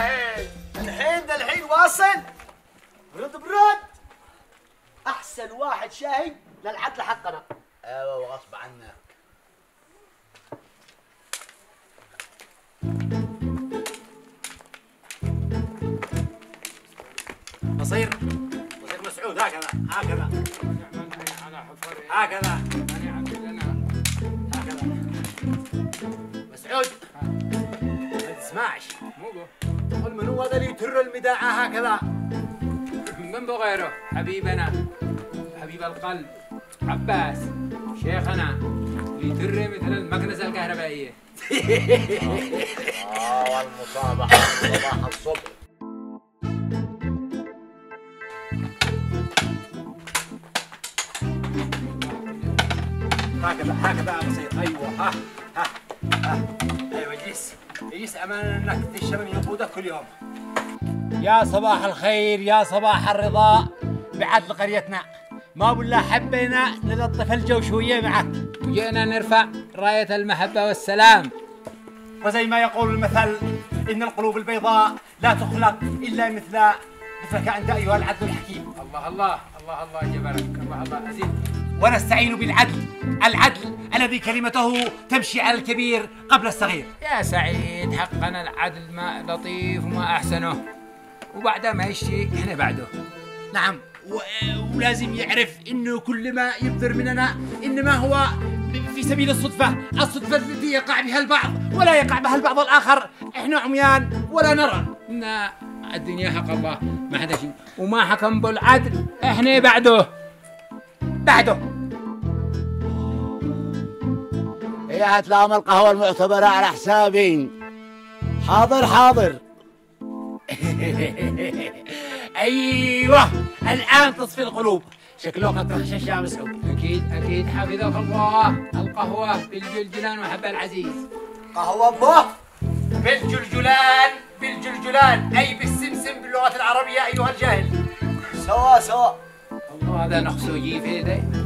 شاهد الحين واصل برد برد. احسن واحد شاهد للعدل حقنا. ايوه وغصب عنك. بصير مسعود هكذا هكذا هكذا مسعود ما تسمعش. قل من هو هذا اللي يتر المداعة هكذا؟ من بغيره حبيبنا حبيب القلب عباس شيخنا اللي يتر مثل المكنسة الكهربائية. والمصابحة صباح الصبح. هكذا بصير. ايوه ها ايوه جيس امان انك تشرب يقودك كل يوم. يا صباح الخير يا صباح الرضا بعدل قريتنا. ما بالله حبينا نلطف الجو شويه معك وجئنا نرفع راية المحبة والسلام. وزي ما يقول المثل ان القلوب البيضاء لا تخلق الا مثلك انت ايها العدل الحكيم. الله الله الله الله جبرك. الله أزيد. ونستعين بالعدل، العدل الذي كلمته تمشي على الكبير قبل الصغير. يا سعيد حقنا العدل ما لطيف وما أحسنه، وبعد ما يشتي احنا بعده. نعم ولازم يعرف انه كل ما يبذر مننا انما هو في سبيل الصدفة التي يقع بها البعض ولا يقع بها البعض الآخر. احنا عميان ولا نرى. لا الدنيا حق الله ما حدا شيء، وما حكم بالعدل احنا بعده. هي هتلام القهوة المعتبرة على حسابي. حاضر. ايوه الان تصفي القلوب. شكلك تخشش يا مسعود. اكيد حفظك الله. القهوة بالجلجلان وحب العزيز. قهوة به بالجلجلان اي بالسمسم باللغة العربية ايها الجاهل. سوا الله هذا نقصه جيف هذا.